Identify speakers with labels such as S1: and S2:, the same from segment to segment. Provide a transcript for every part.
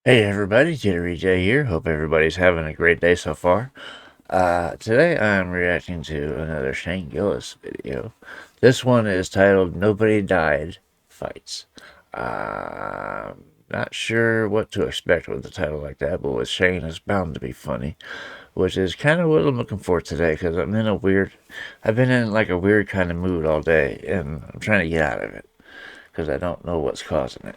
S1: Hey everybody, Jittery J here. Hope everybody's having a great day so far. Today I'm reacting to another Shane Gillis video. This one is titled Nobody Died Fights. Not sure what to expect with a title like that, but with Shane it's bound to be funny. Which is kind of what I'm looking for today, because I've been in like a weird kind of mood all day, and I'm trying to get out of it, because I don't know what's causing it.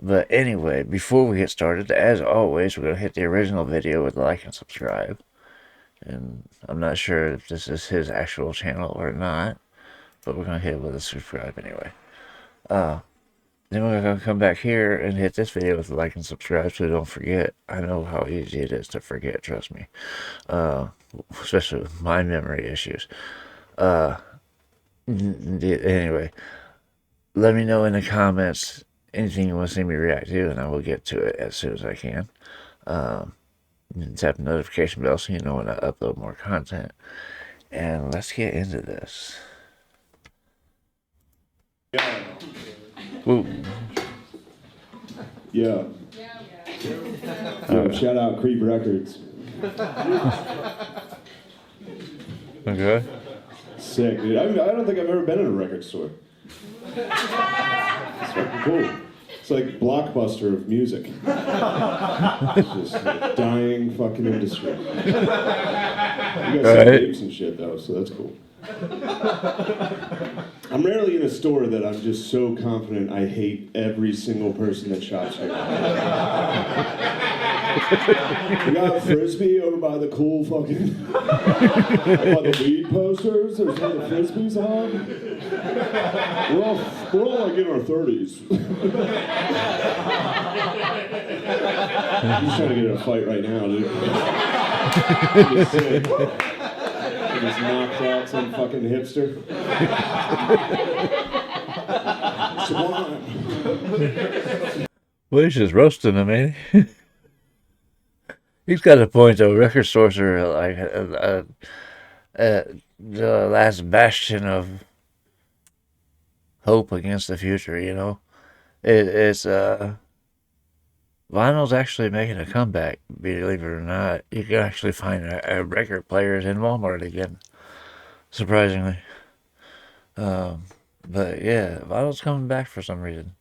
S1: But anyway, before we get started, as always, we're going to hit the original video with like and subscribe. And I'm not sure if this is his actual channel or not, but we're going to hit it with a subscribe anyway. Then we're going to come back here and hit this video with like and subscribe so we don't forget. I know how easy it is to forget, trust me. Especially with my memory issues. Anyway, let me know in the comments anything you want to see me react to, and I will get to it as soon as I can. Tap the notification bell so you know when I upload more content. And let's get into this. Woo.
S2: Yeah. Shout out Creep Records.
S1: Okay.
S2: Sick, dude. I don't think I've ever been in a record store. It's fucking cool. It's like Blockbuster of music. It's just a dying fucking industry. You guys sell tapes and shit though, so that's cool. I'm rarely in a store that I'm just so confident I hate every single person that shops here. We got Frisbee over by the cool fucking... by the weed posters, there's one of the Frisbees on. We're all like in our 30s. I'm just trying to get in a fight right now, dude. Just knocked out some fucking hipster.
S1: Well, he's just roasting him, ain't he? He's got a point, though. Record stores are like the last bastion of hope against the future, you know? It's vinyl's actually making a comeback, believe it or not. You can actually find a record players in Walmart again, surprisingly. But yeah, vinyl's coming back for some reason.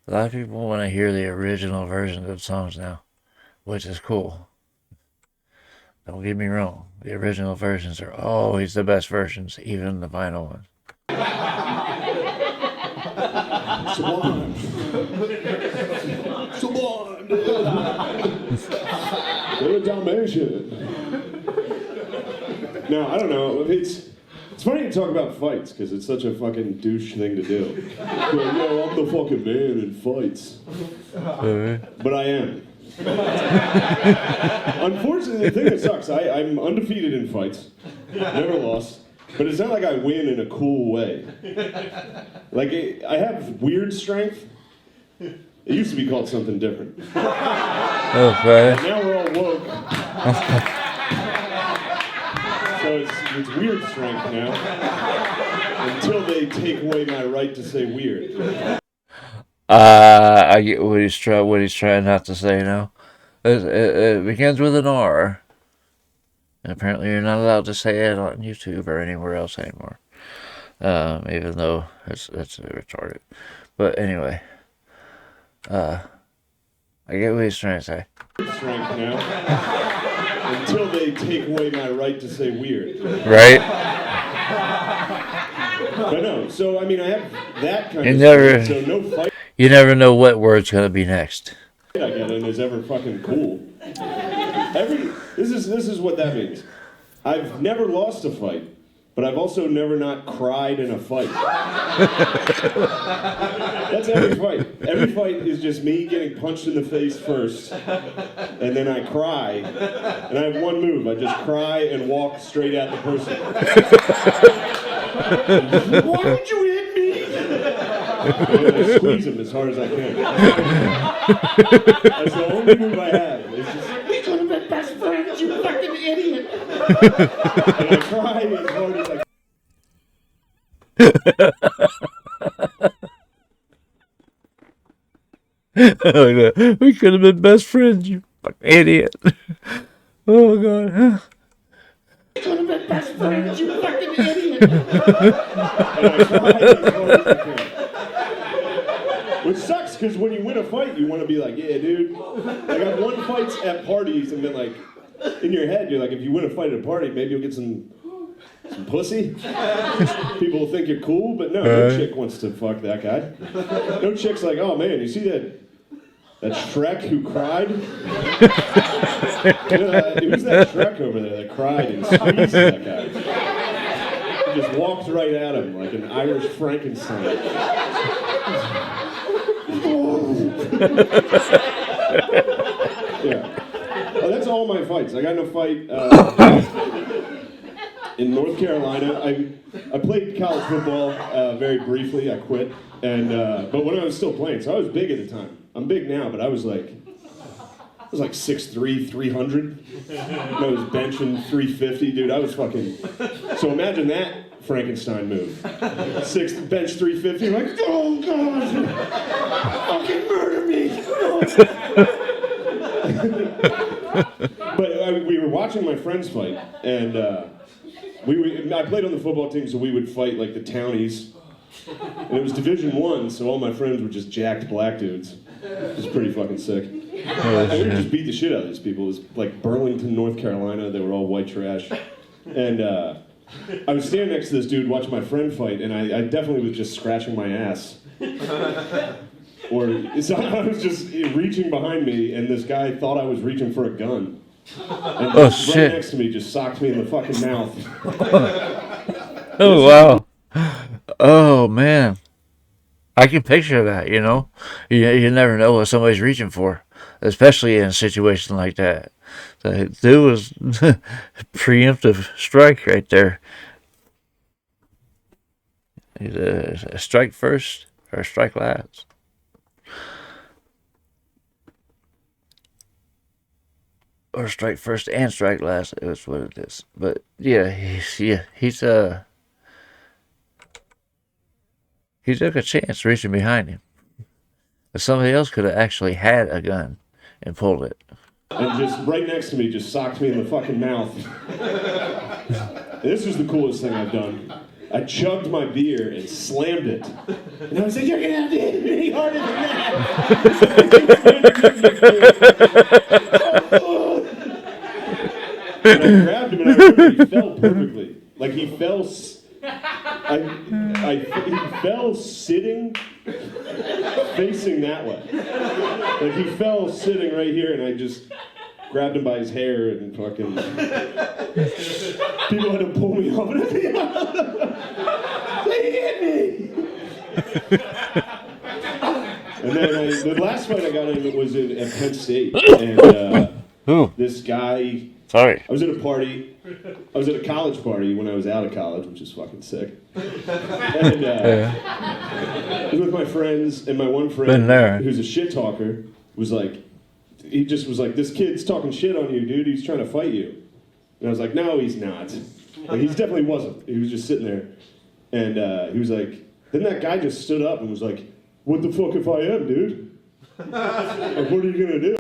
S1: A lot of people want to hear the original versions of songs now, which is cool. Don't get me wrong, the original versions are always the best versions, even the vinyl ones.
S2: Sublime. Sublime, dude. They're a Dalmatian. No, I don't know. It's funny to talk about fights because it's such a fucking douche thing to do. Like, yo, I'm the fucking man in fights. But I am. Unfortunately, the thing that sucks, I'm undefeated in fights. Never lost. But it's not like I win in a cool way. Like, I have weird strength. It used to be called something different.
S1: Okay.
S2: Now we're all woke. So it's weird strength now. Until they take away my right to say weird.
S1: I get what he's trying not to say now. It begins with an R. And apparently you're not allowed to say it on YouTube or anywhere else anymore. Even though that's retarded. But anyway. I get what he's trying to say.
S2: Strength now. Until they take away my right to say weird.
S1: Right?
S2: But no, so I mean I have that kind
S1: You
S2: of
S1: never,
S2: strength, so no fight
S1: you never know what word's gonna be next.
S2: I get in is ever fucking cool. This is what that means. I've never lost a fight, but I've also never not cried in a fight. That's every fight. Every fight is just me getting punched in the face first, and then I cry, and I have one move. I just cry and walk straight at the person. Why would you hit me? And I squeeze him as hard as I can. That's the only move I have. It's just, we could have been best friends, you fucking idiot. And I cry as hard as I can.
S1: We could have been best friends, you fucking idiot. Oh god.
S2: Could have been best friends, you fucking idiot. And I tried as hard as I could. Which sucks, because when you win a fight, you want to be like, yeah, dude. Like, I've won fights at parties and been like, in your head, you're like, if you win a fight at a party, maybe you'll get some pussy. People will think you're cool, but no chick wants to fuck that guy. No chick's like, oh man, you see that Shrek who cried? Who's that Shrek over there that cried and squeezed that guy? He just walked right at him like an Irish Frankenstein. Yeah. Oh, that's all my fights. I got in a fight in North Carolina. I played college football very briefly. I quit, and but when I was still playing, so I was big at the time. I'm big now, but I was like 6'3", 300. I was benching 350, dude. I was fucking. So imagine that Frankenstein move. Bench 350. I'm like, oh god, fucking murder me. But we were watching my friends fight, and I played on the football team, so we would fight like the townies. And it was Division I, so all my friends were just jacked black dudes. It was pretty fucking sick. I would just beat the shit out of these people. It was like Burlington, North Carolina. They were all white trash. And I was standing next to this dude watching my friend fight, and I definitely was just scratching my ass. Or so I was just reaching behind me, and this guy thought I was reaching for a gun. And right next to me just socked me in the fucking mouth.
S1: Oh, wow. Oh, man. I can picture that, you know? You never know what somebody's reaching for, especially in a situation like that. The dude was preemptive strike right there. A strike first or a strike last. Or strike first and strike last is what it is. But yeah, he took a chance reaching behind him. But somebody else could have actually had a gun and pulled it.
S2: And just right next to me just socked me in the fucking mouth. This was the coolest thing I've done. I chugged my beer and slammed it. And I was like, you're going to have to hit it any harder than that. And I grabbed him and I remember he fell perfectly. Like he fell... he fell sitting, facing that way. Like he fell sitting right here, and I just grabbed him by his hair and fucking. People had to pull me off. They hit me. And then the last fight I got in was at Penn State, and this guy.
S1: Sorry.
S2: I was at a party. I was at a college party when I was out of college, which is fucking sick. And I was with my friends, and my one friend, who's a shit talker, was like, he just was like, this kid's talking shit on you, dude. He's trying to fight you. And I was like, no, he's not. Like, he definitely wasn't. He was just sitting there. And he was like, then that guy just stood up and was like, what the fuck if I am, dude? Like, what are you gonna do?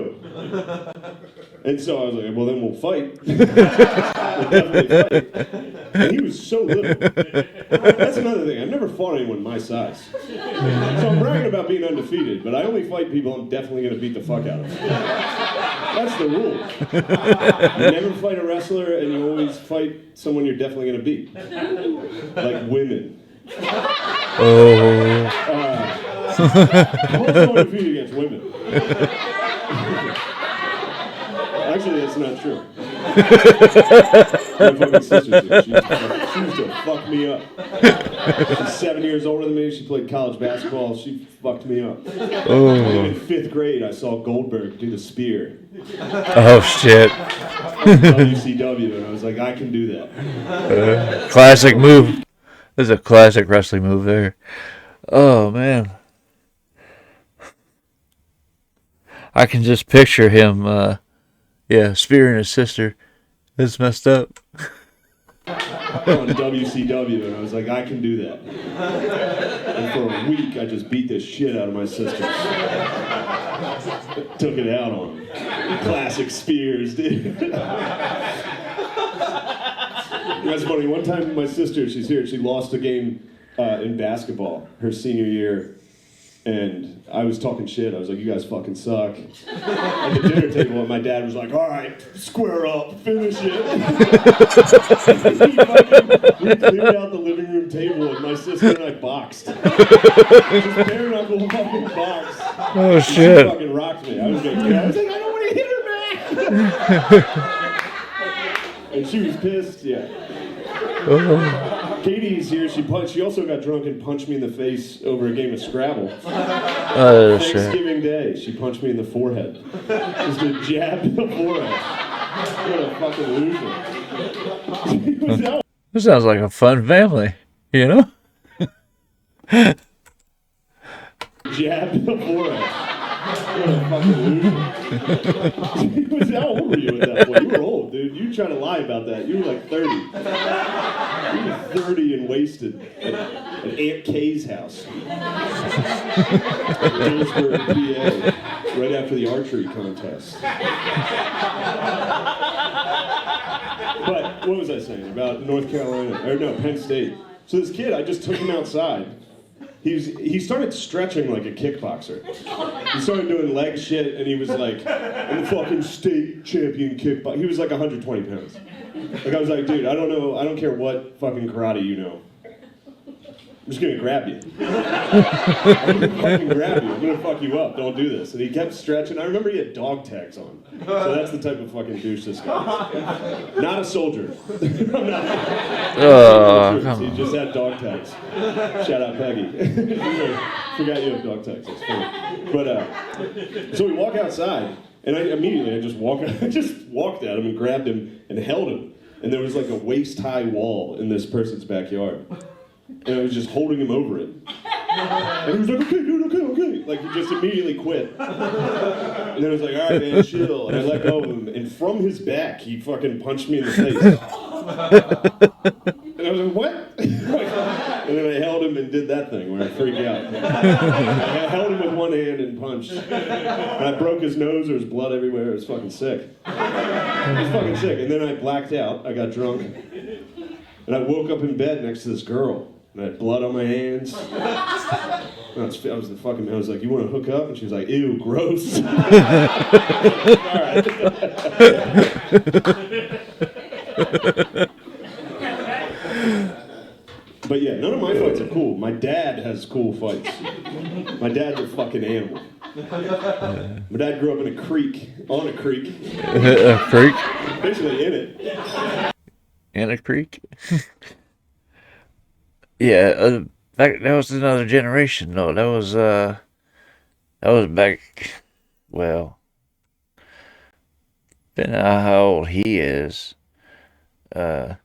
S2: And so I was like, well, then we'll fight. We'll definitely fight. And he was so little. That's another thing. I've never fought anyone my size. So I'm bragging about being undefeated, but I only fight people I'm definitely gonna beat the fuck out of. That's the rule. You never fight a wrestler, and you always fight someone you're definitely gonna beat. Like women. Also undefeated against women. Actually, that's not true. My fucking sister did. She used to fuck me up. She's 7 years older than me. She played college basketball. She fucked me up. In 5th grade, I saw Goldberg do the spear.
S1: Oh, shit.
S2: WCW, and I was like, I can do that.
S1: Classic move. There's a classic wrestling move there. Oh, man. I can just picture him, spearing his sister. It's messed up.
S2: On WCW, and I was like, I can do that. And for a week, I just beat the shit out of my sisters. Took it out on him. Classic Spears, dude. That's funny. One time, my sister, she's here, she lost a game in basketball her senior year. And I was talking shit. I was like, you guys fucking suck. At the dinner table, and my dad was like, all right, square up, finish it. We cleared out the living room table, and my sister and I boxed. Just bare knuckle fucking box.
S1: Oh,
S2: and
S1: shit.
S2: She fucking rocked me. I was like, I don't want to hit her back. And she was pissed, yeah.
S1: Oh.
S2: Katie's here. She also got drunk and punched me in the face over a game of Scrabble.
S1: Oh, shit.
S2: Thanksgiving Day, she punched me in the forehead. Just a jab in the forehead. What a fucking loser.
S1: This sounds like a fun family, you know?
S2: Jab in the forehead. What a fucking loser. How old were you at that point? You were old, dude. You trying to lie about that. You were like 30. You were 30 and wasted at Aunt Kay's house. Gillisburg, PA. Right after the archery contest. But what was I saying about North Carolina? Or no, Penn State. So this kid, I just took him outside. He started stretching like a kickboxer. He started doing leg shit, and he was like, I'm a fucking state champion kickboxer. He was like 120 pounds. Like, I was like, dude, I don't care what fucking karate you know. I'm just gonna grab you. I'm gonna fucking grab you. I'm gonna fuck you up. Don't do this. And he kept stretching. I remember he had dog tags on. So that's the type of fucking douche this guy is. Not a soldier. I'm not. He just had dog tags. Shout out Peggy. Forgot you have dog tags. That's funny. But so we walk outside, and I just walked at him and grabbed him and held him. And there was like a waist-high wall in this person's backyard. And I was just holding him over it. And he was like, okay, dude, okay. Like, he just immediately quit. And then I was like, all right, man, chill. And I let go of him. And from his back, he fucking punched me in the face. And I was like, what? And then I held him and did that thing where I freaked out. I held him with one hand and punched. And I broke his nose. There was blood everywhere. It was fucking sick. It was fucking sick. And then I blacked out. I got drunk. And I woke up in bed next to this girl. And I had blood on my hands. I was like, you want to hook up? And she was like, ew, gross. All right. But yeah, none of my fights are cool. My dad has cool fights. My dad's a fucking animal. My dad grew up in a creek, on a creek.
S1: A creek?
S2: Basically in it.
S1: In a creek? Yeah, that was another generation, though. That was back, well, depending on how old he is, that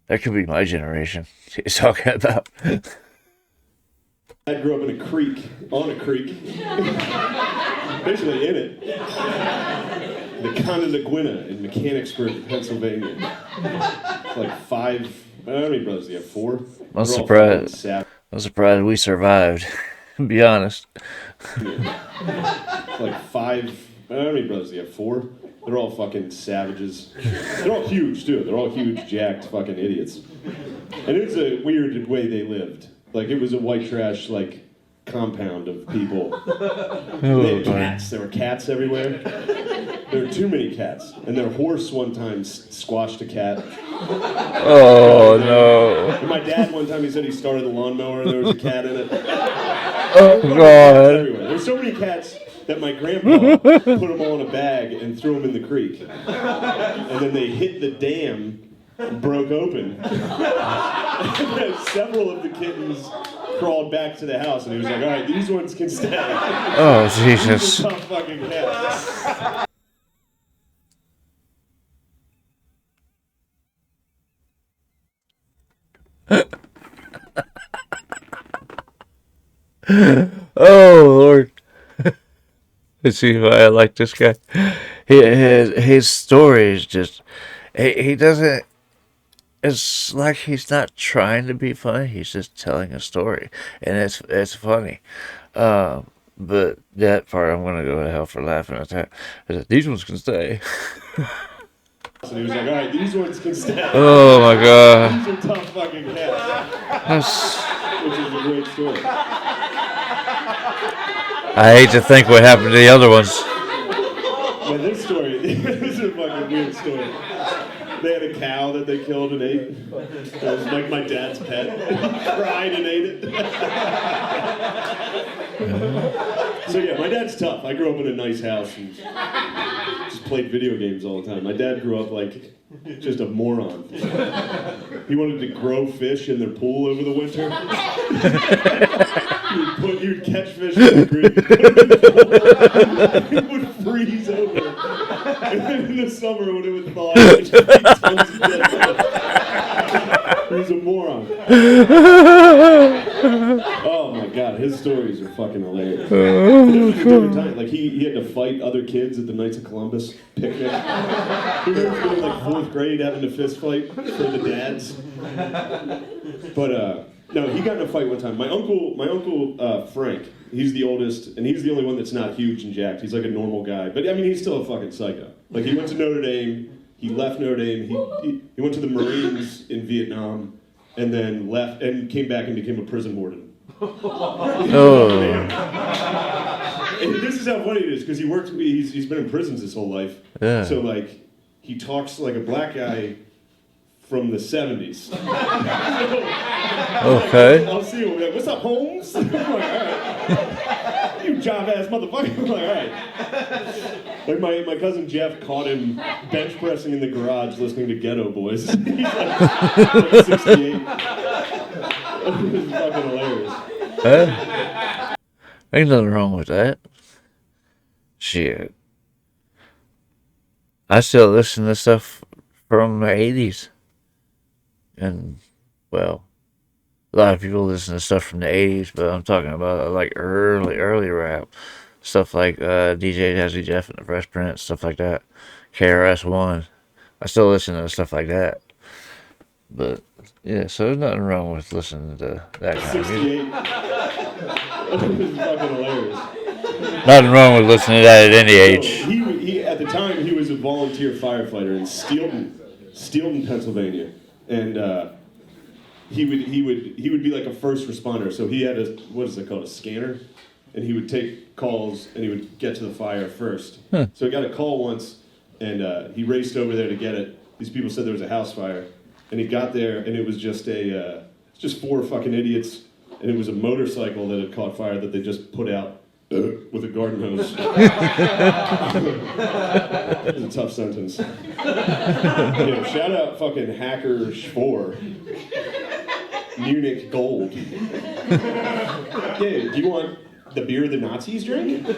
S1: could be my generation he's talking about.
S2: I grew up in a creek, on a creek, basically in it. The Conneaguina in Mechanicsburg, Pennsylvania. It's like five, how many brothers do you have? 4?
S1: I'm surprised we survived, to be honest.
S2: Yeah. Like 5, how many brothers do you have? 4? They're all fucking savages. They're all huge, too. They're all huge, jacked fucking idiots. And it was a weird way they lived. Like, it was a white trash, like, compound of people. They had cats. There were cats everywhere. There were too many cats. And their horse one time squashed a cat.
S1: Oh, no.
S2: And my dad one time, he said he started a lawnmower and there was a cat in it.
S1: Oh, God.
S2: There's so many cats that my grandpa put them all in a bag and threw them in the creek. And then they hit the dam and broke open. And several of the kittens crawled back to the house and he was like, all right, these ones can stay.
S1: Oh, Jesus.
S2: These are tough fucking cats.
S1: Oh, Lord. Let's see why I like this guy. His story is just, he doesn't, it's like he's not trying to be funny. He's just telling a story, and it's funny. But But that part, I'm gonna go to hell for laughing at that. I said, these ones can stay.
S2: And he was like, all right, these ones can stay.
S1: Oh my god.
S2: These are tough fucking cats.
S1: That's,
S2: Which is a great story.
S1: I hate to think what happened to the other ones.
S2: But this story, this is a fucking weird story. They had a cow that they killed and ate. It was like my dad's pet. He cried and ate it. So yeah, my dad's tough. I grew up in a nice house and just played video games all the time. My dad grew up like just a moron. He wanted to grow fish in their pool over the winter. He would catch fish in the creek. It would freeze over. And then in the summer when it would thaw, he'd just eat tons of dead fish. He was a moron. Oh my god, his stories are fucking hilarious. It was a different time. Like he had to fight other kids at the Knights of Columbus picnic. He remembers being in like 4th grade having a fist fight for the dads. But no, he got in a fight one time. My uncle Frank, he's the oldest, and he's the only one that's not huge and jacked. He's like a normal guy. But I mean, he's still a fucking psycho. Like he went to Notre Dame. He left Notre Dame. He went to the Marines in Vietnam, and then left and came back and became a prison warden.
S1: Oh.
S2: And this is how funny it is because he's been in prisons his whole life.
S1: Yeah.
S2: So like he talks like a black guy from the 70s.
S1: Okay.
S2: I'll see him. Like, what's up, Holmes? I'm like, all right. You job ass motherfucker. I'm like, all right. Like my cousin Jeff caught him bench pressing in the garage listening to Ghetto Boys. He's like 68. It was fucking hilarious.
S1: Ain't nothing wrong with that. Shit. I still listen to stuff from the 80s. And, well, a lot of people listen to stuff from the 80s, but I'm talking about like early rap. Stuff like DJ Jazzy Jeff and the Fresh Prince, stuff like that. KRS-One. I still listen to stuff like that. But, yeah, so there's nothing wrong with listening to that kind of music.
S2: 68. It was fucking hilarious.
S1: Nothing wrong with listening to that at any age.
S2: He at the time he was a volunteer firefighter in Steelton, Pennsylvania, and he would be like a first responder. So he had a what is it called, a scanner, and he would take calls and he would get to the fire first.
S1: Huh.
S2: So he got a call once, and he raced over there to get it. These people said there was a house fire, and he got there and it was just just 4 fucking idiots, and it was a motorcycle that had caught fire that they just put out. With a garden hose. It's a tough sentence. Yeah, shout out fucking Hacker 4. Munich Gold. Yeah, do you want the beer the Nazis drink? Here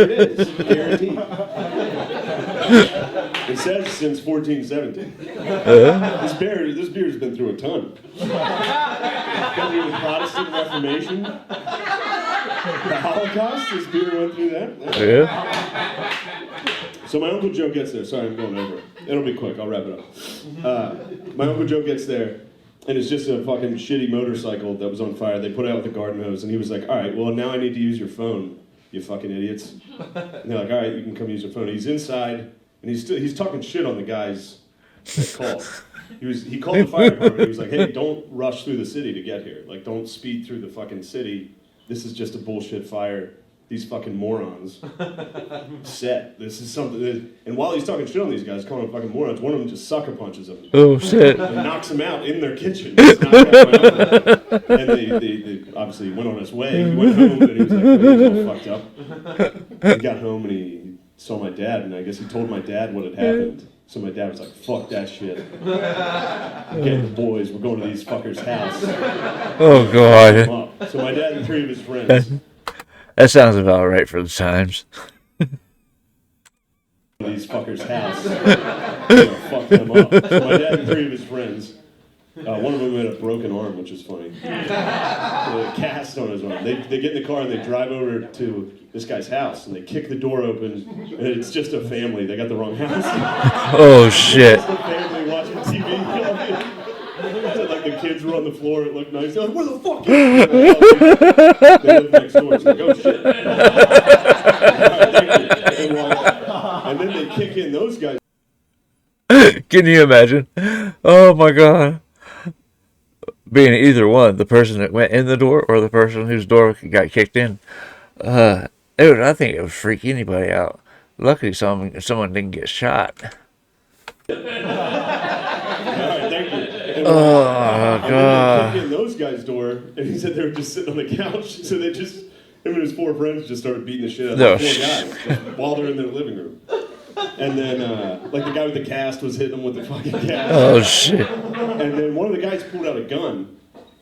S2: it is, guaranteed. It says since 1417. This beer's been through a ton. Been through the Protestant Reformation, the Holocaust. This beer went through that.
S1: Yeah.
S2: So my Uncle Joe gets there. Sorry, I'm going over. It'll be quick. I'll wrap it up. My Uncle Joe gets there, and it's just a fucking shitty motorcycle that was on fire. They put it out with a garden hose, and he was like, all right, well, now I need to use your phone, you fucking idiots. And they're like, all right, you can come use your phone. He's inside, and he's talking shit on the guys that called. He called the fire department. He was like, hey, don't rush through the city to get here. Like, don't speed through the fucking city. This is just a bullshit fire. These fucking morons. Set. This is something that... And while he's talking shit on these guys, calling them fucking morons, one of them just sucker punches them.
S1: Oh, shit.
S2: And knocks them out in their kitchen. Just knocks out my uncle. And they obviously went on his way. He went home and he was like, he was all fucked up. He got home and he saw my dad, and I guess he told my dad what had happened. So my dad was like, fuck that shit. Get the boys, we're going to these fuckers' house.
S1: Oh, God.
S2: So my dad and 3 of his friends...
S1: That sounds about right for the times.
S2: These fuckers' house. Fuck them up. So my dad and 3 of his friends, one of them had a broken arm, which is funny. A cast on his arm. They get in the car and they drive over to this guy's house, and they kick the door open, and it's just a family. They got the wrong house.
S1: Oh, shit.
S2: It's just a family watching TV. Like the kids kids were on the floor. It looked nice. They're like, where the fuck is they live next door. It's like, oh shit. And then they kick in those guys.
S1: Can you imagine? Oh my god. Being either one, the person that went in the door or the person whose door got kicked in. I think it would freak anybody out. Luckily, someone didn't get shot.
S2: All right, thank you. And,
S1: Oh
S2: and then they kick in those guys' door, and he said they were just sitting on the couch. So they just, him and his 4 friends just started beating the shit out of the 4 guys just while they're in their living room. And then, like, the guy with the cast was hitting them with the fucking cast.
S1: Oh, shit.
S2: And then one of the guys pulled out a gun.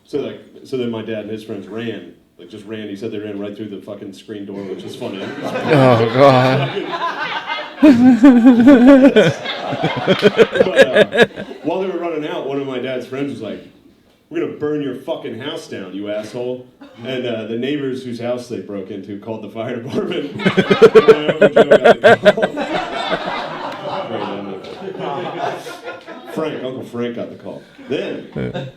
S2: So then my dad and his friends ran. Like, just ran. He said they ran right through the fucking screen door, which is funny.
S1: Oh, God.
S2: But while they were running out, one of my dad's friends was like, we're going to burn your fucking house down, you asshole. And the neighbors whose house they broke into called the fire department. My Uncle Joe got the call. Uncle Frank got the call. Then,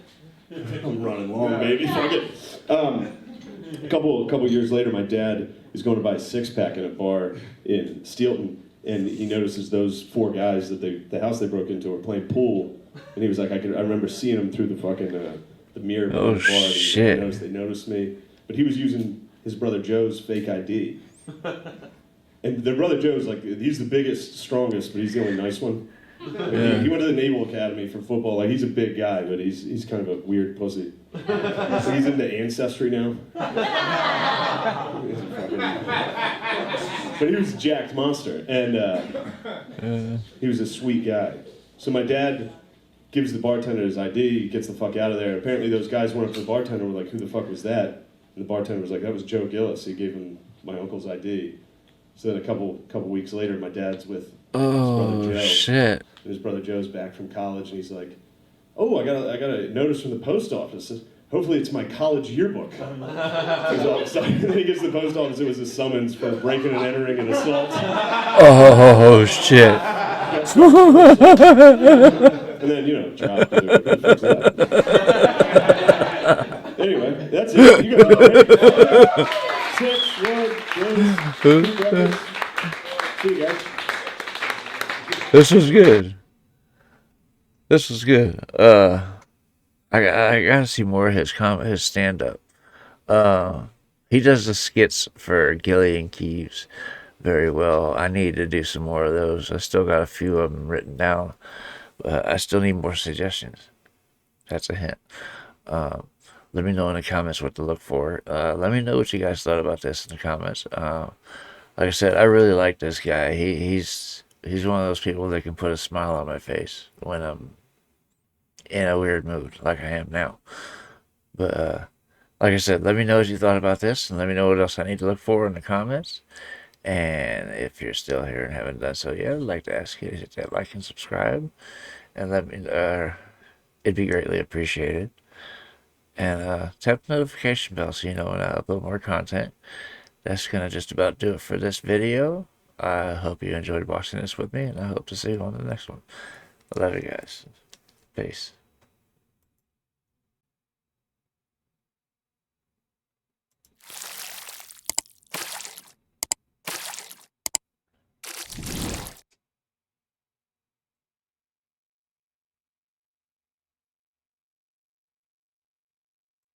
S2: I'm running long, baby. Fuck it. A couple years later, my dad is going to buy a 6-pack in a bar in Steelton, and he notices those 4 guys that the house they broke into were playing pool, and he was like, I remember seeing them through the fucking the mirror.
S1: Oh,
S2: of the bar.
S1: shit.
S2: They noticed me, but he was using his brother Joe's fake ID, and the brother Joe's like, he's the biggest, strongest, but he's the only nice one.
S1: Yeah.
S2: He went to the Naval Academy for football. Like, he's a big guy, but he's kind of a weird pussy. So he's into Ancestry now. But he was a jacked monster, and he was a sweet guy. So my dad gives the bartender his ID, gets the fuck out of there. Apparently those guys went up to the bartender and were like, who the fuck was that? And the bartender was like, that was Joe Gillis. He gave him my uncle's ID. So then a couple weeks later, my dad's with his brother Joe.
S1: Shit.
S2: And his brother Joe's back from college, and he's like, oh, I got a notice from the post office. Hopefully it's my college yearbook. He's all excited. And then he gets to the post office. It was a summons for breaking and entering and assault.
S1: Oh, shit.
S2: And then, dropped it. Anyway, that's it. You guys are ready? 6, 1, 2, see you guys.
S1: This was good. This was good. I gotta see more of his stand up. He does the skits for Gilly and Keeves very well. I need to do some more of those. I still got a few of them written down, but I still need more suggestions. That's a hint. Let me know in the comments what to look for. Let me know what you guys thought about this in the comments. Like I said, I really like this guy. He's one of those people that can put a smile on my face when I'm in a weird mood, like I am now. But like I said, let me know what you thought about this, and let me know what else I need to look for in the comments. And if you're still here and haven't done so yet, I'd like to ask you to hit that like and subscribe, and let me. It'd be greatly appreciated. And tap the notification bell so you know when I upload more content. That's gonna just about do it for this video. I hope you enjoyed watching this with me, and I hope to see you on the next one. I love you guys. Peace.